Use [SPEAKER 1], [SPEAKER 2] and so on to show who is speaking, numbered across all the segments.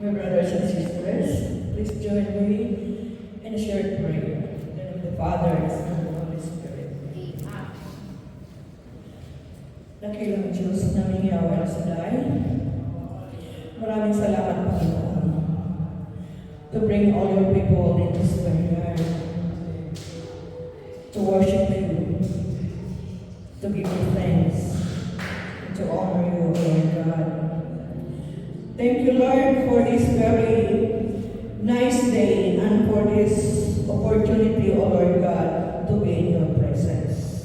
[SPEAKER 1] My brothers and sisters, please join me in a short prayer. In the name of the Father, and the Son, and the Holy Spirit. Dakilang Diyos na mingiyawan sa dahil. Maraming salamat, Panginoon, to bring all your people in this prayer, to worship you, to give you thanks, and to honor you, O Lord God. Thank you, Lord, for this very nice day and for this opportunity, O Lord God, to be in your presence.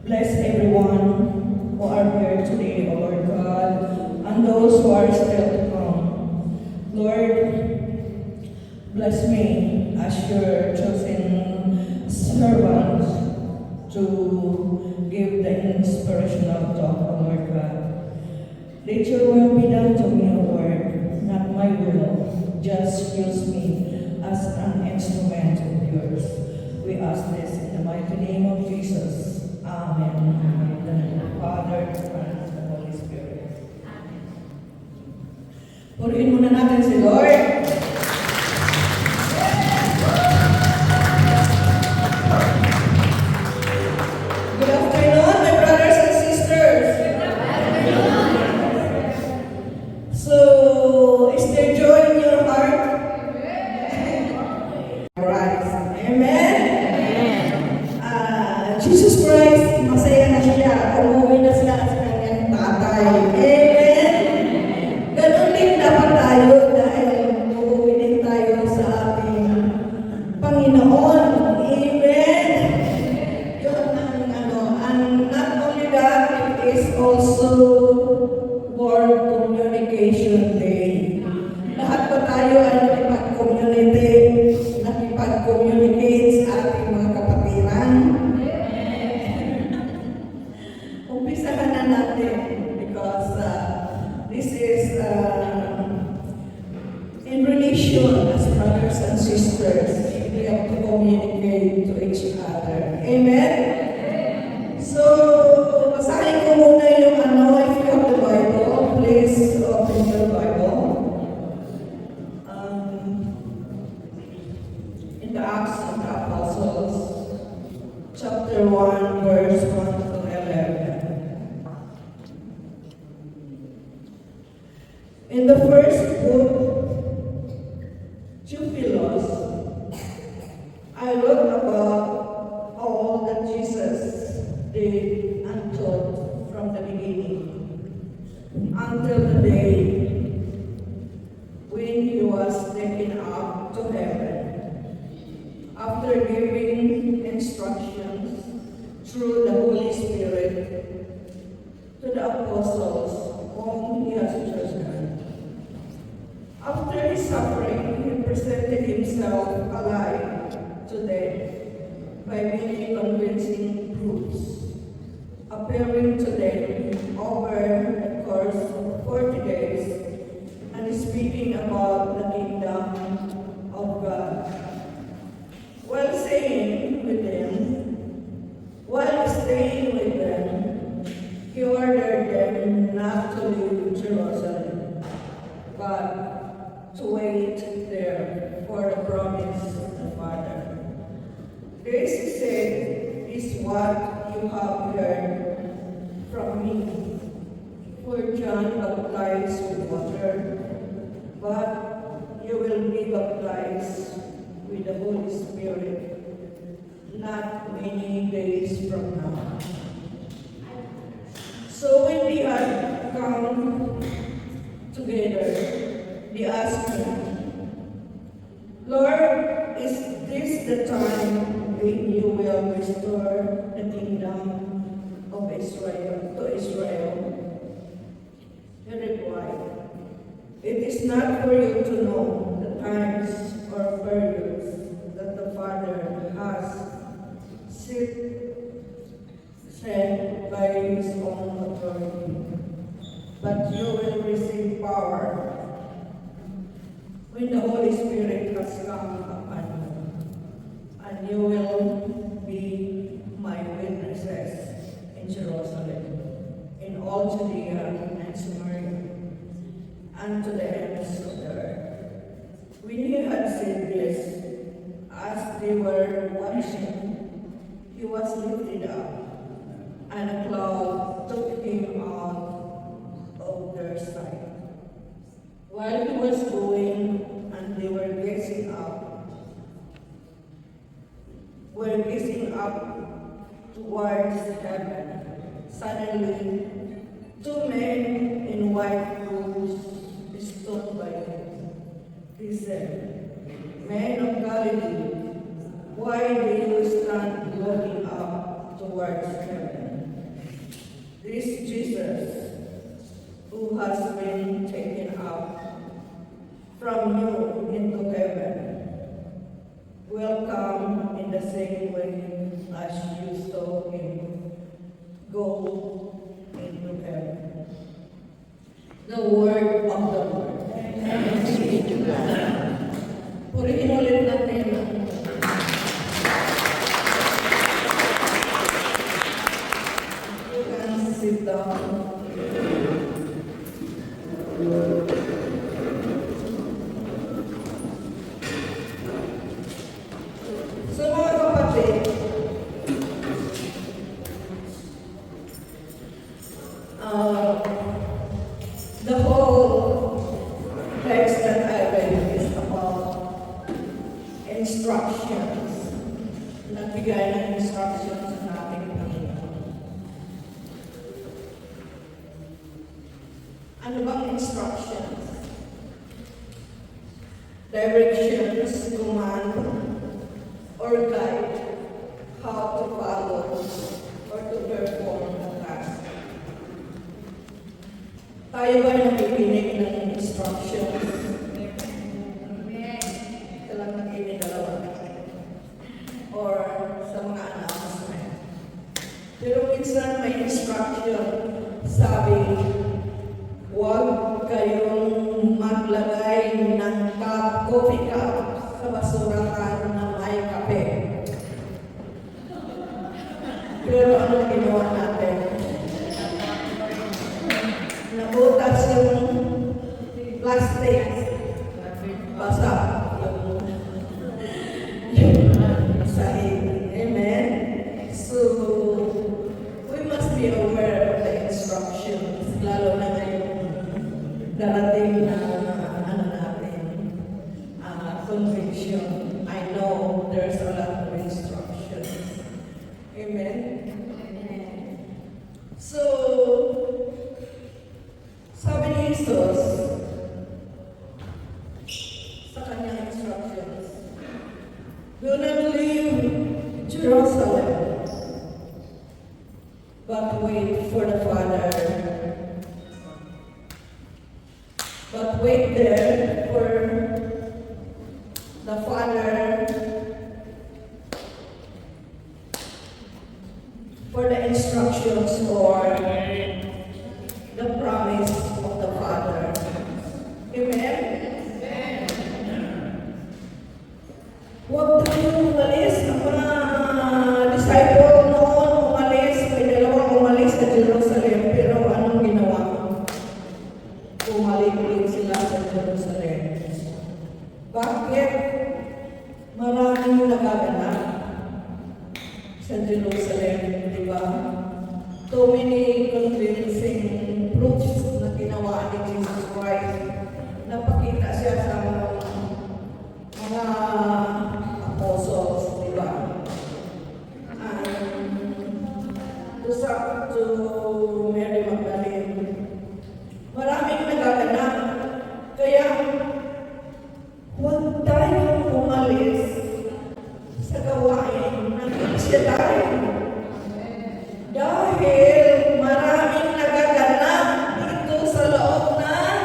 [SPEAKER 1] Bless everyone who are here today, O Lord God, and those who are still to come. Lord, bless me as your chosen servant to give the inspirational talk, O Lord God. Let your will be done to me, O Lord, not my will. Just use me as an instrument of yours. We ask this in the mighty name of Jesus. Amen. In the name of the Father, the Son, and the Holy Spirit. Purihin muna natin si Lord. Good afternoon, my brothers and sisters. So, is there joy in your heart? Alright. Amen? Jesus Christ, masaya na siya. Umuwi na siya sa kanyang tatay. Amen? Ganun din dapat tayo dahil umuwi din tayo sa ating Panginoon. Amen? Yun and not only that, it is also World Communication Day. Lahat pa tayo ay nakipag-communicate sa ating mga kapatiran. Umpisahan na natin because this is in relation as brothers and sisters. We have to communicate to each other. Amen? So, basahin ko muna yung if you have the Bible, please open your Bible. In the Acts of the Apostles, chapter 1, verse 1 to 11. In the first book, Theophilus, I wrote about all that Jesus did and taught from the beginning until the day when he was taken up to heaven, after giving instructions through the Holy Spirit to the apostles whom he has chosen. After his suffering, he presented himself alive to them by many convincing proofs, appearing to them over the course of 40 days and speaking about the kingdom of God. While staying with them, he ordered them not to leave Jerusalem, but to wait there for the promise of the Father. This, he said, is what you have heard from me. For John baptized with water, but you will be baptized with the Holy Spirit not many days from now. So when they had come together, they asked him, Lord, is this the time when you will restore the kingdom of Israel to Israel? He replied, it is not for you to know the times or periods that the Father has set by his own authority, but you will receive power when the Holy Spirit has come upon you, and you will be my witnesses in Jerusalem, in all Judea and Samaria, and to the ends of the earth. When he had said this, as they were watching, he was lifted up, and a cloud took him out of their sight. While he was going, and they were gazing up towards heaven, suddenly 2 men in white robes stood by him. He said, "Men of Galilee, why do you stand looking up towards heaven? This Jesus, who has been taken up from you into heaven, will come in the same way as you saw him go into heaven." The word of the Lord. Thanks be to God. Purihin ulit natin. You can sit down. So mga kapatid, the whole text that I read is about instructions. Nagbigay ng instructions ng ating Panginoon. Ano bang instructions? Directions, command, or guide how to follow or to perform the task. Tayo ba nakikinig ng instructions? Ito lang nakikinig dalawa. Or sa mga announcement. Pero minsan may instruction, sabi, huwag kayong maglagay ng coffee cup sa basurahan na may kape. Pero ano ginawa natin? Nabutas yung plastic. Basa yung sahig. Amen? So, we must be aware of the instructions, lalo na ngayon darating na conviction. I know there's a lot of instructions. Amen? So, sabi ni Jesus sa kanyang instructions, do not leave Jerusalem, but wait for the Father. But wait there for the Father, for the instructions or the promise of the Father. Amen? Huwag tayong umalis. Ang mga disciple noon umalis. May dalawang umalis sa Jerusalem. Pero anong ginawa? Umalik-ulit sila sa Jerusalem. Bakit? Maraming nagaganap sa Jerusalem, di ba? Too many convincing proofs na ginawa ni Jesus Christ. Napakita siya sa mga apostles, di ba? To Mary Magdalene. Maraming nagaganap. Kaya, huwag tayong umalis sa gawain ng Israel. Dahil maraming nagaganap dito sa loob ng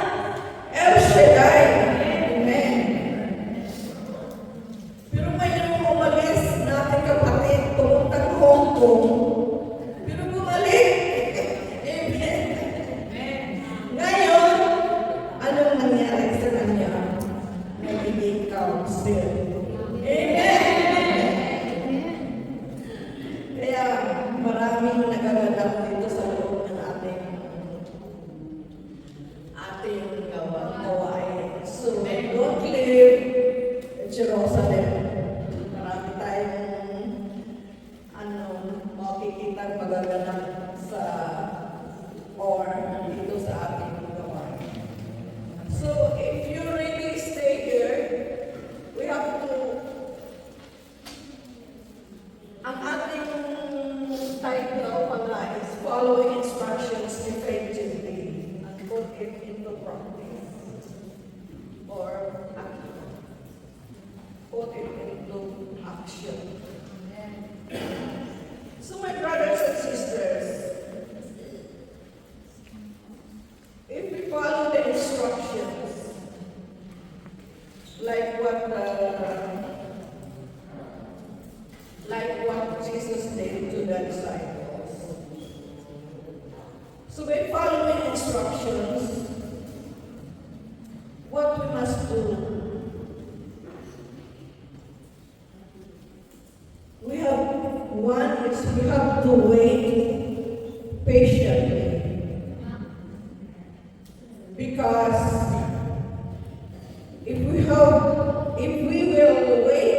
[SPEAKER 1] action. So my brothers and sisters, if we follow the instructions, like what Jesus did to the disciples. So by following instructions, what we must do? We have to wait patiently. Because if we will wait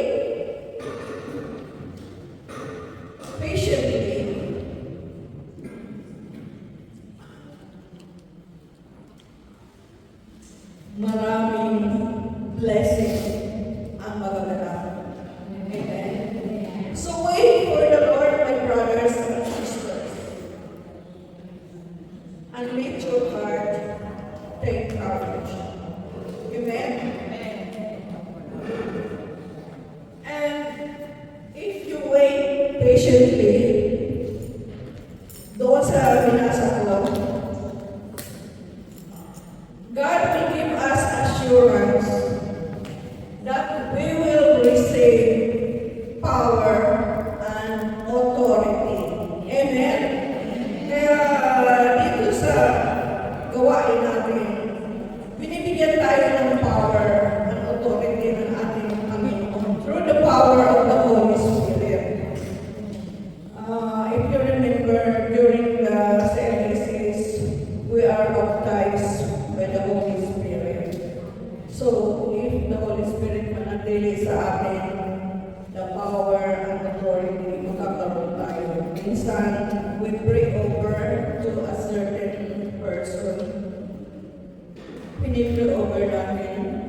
[SPEAKER 1] patiently, maraming blessing ang magaganap. Amen. So wait for the Lord, my brothers and sisters, and let your heart take courage. Amen. And if you wait patiently, doon sa binasa ko, God will give us assurance that we will receive power and authority. Amen? Kaya dito sa gawain natin, binibigyan tayo ng power and authority ng ating Panginoon through the power of the Holy Spirit. If you remember, during the services, we are baptized by the Holy Spirit. So, if the Holy Spirit manatili sa atin, the power and authority, magkakaroon tayo. Minsan, we pray over to a certain person. Pinipray over natin.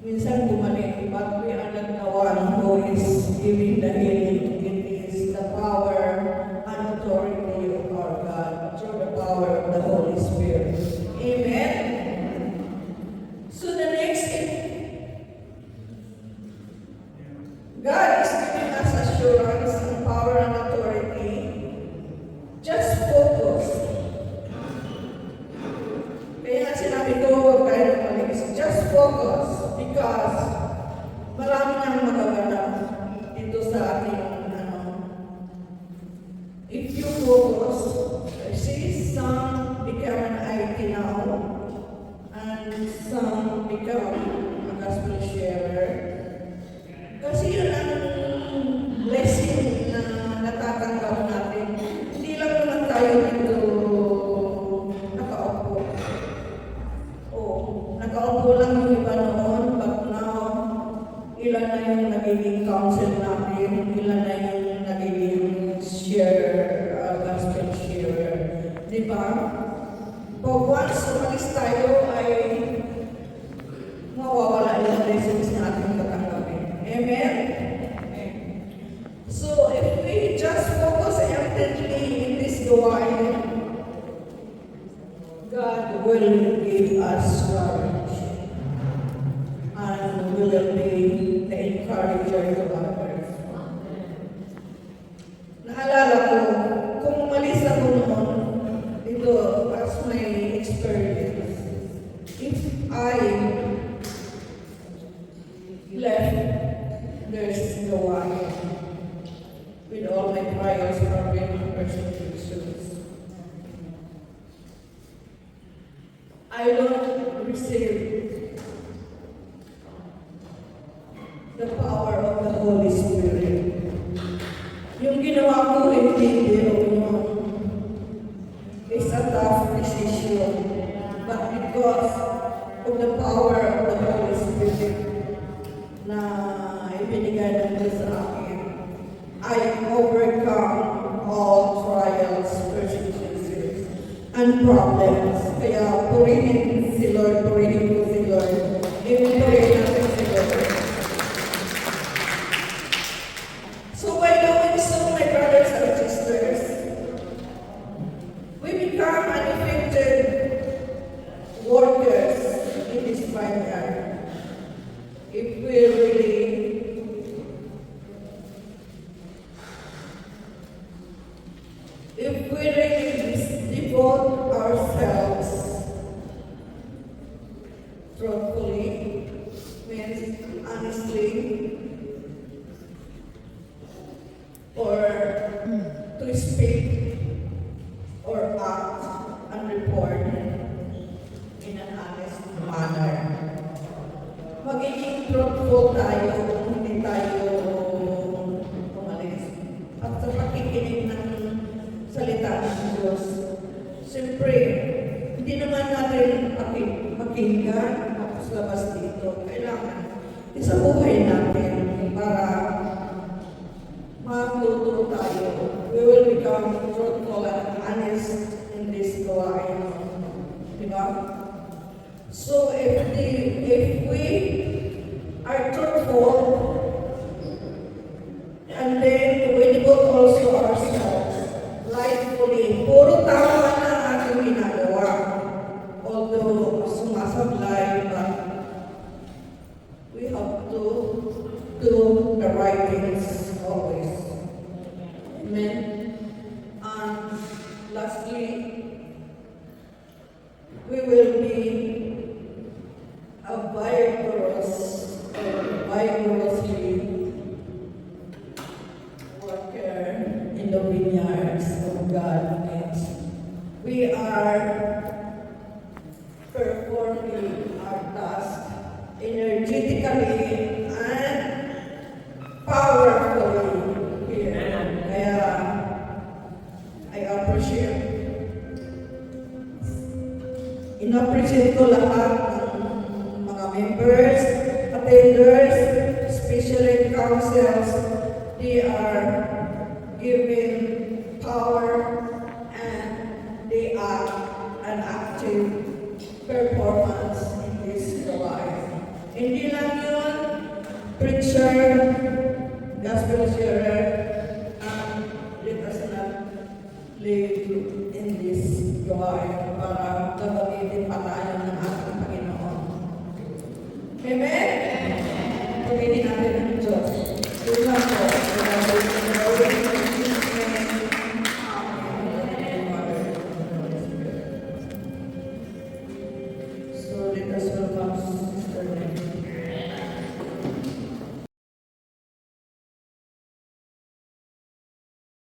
[SPEAKER 1] Minsan bumalik, but we are not the one who is giving the healing. It is the power and authority of our God through the power of the Holy Spirit. Amen? So the next thing, God is giving us assurance and power and authority. Just focus. Kaya nga sinabi ko, huwag tayo nagmalis. Just focus. Because marami nang magaganap dito sa ating if you focus, see some become an IT now, and some become a gospel sharer. Kasi yun ang blessing na natatanggap natin. Hindi lang naman tayo dito nakaupo. Nakaupo lang yung iba noon, but now, ilan na yung nagiging counsel natin, ilan na yung nagiging gospel sharer. Diba? But once umalis tayo ay mawawala yung blessings natin tatanggapin. Amen? So, if we just focus intently in this gawain, God will give us courage and will be the encourager to others. Naalala ko, kung umalis ako noon, ito as my experience, if I left this gawain with all my trials, problems, and persecutions, I don't receive the power of the Holy Spirit. Yung ginawa ko hindi yun is a tough decision, but because of the power of the Holy Spirit na ibinigay ng Diyos sa akin, I overcome all trials, persecutions, and problems. Kaya purihin si Lord, purihin ko si Lord. I-pray natin si Lord. So by doing so, my brothers and sisters, we become an effective workers in this vineyard. If we really honestly or to speak or act and report in an honest manner. Magiging truthful tayo kung hindi tayo umalis. At sa pakikinig ng salita ng Diyos, siyempre, hindi naman natin pakinggan tapos labas dito. Kailangan isabuhay natin para matuto tayo. We will become truthful and honest in this gawain. Diba? So if we are truthful and then we devote also ourselves rightfully, puro tama na ang ating ginagawa. Although sumasablay, but we have to do the right things always. Amen. And lastly, we will be a vigorously worker in the vineyards of God. And we are performing our task energetically and powerfully here. Kaya I appreciate ko lahat ng mga members, attenders, especially councils. They are given power and they are an active performance in this life. Hindi lang yun, preacher, gospel sharer, and let us not live in this life para gagamitin pa tayo ng ating Panginoon. Amen? Pagiging natin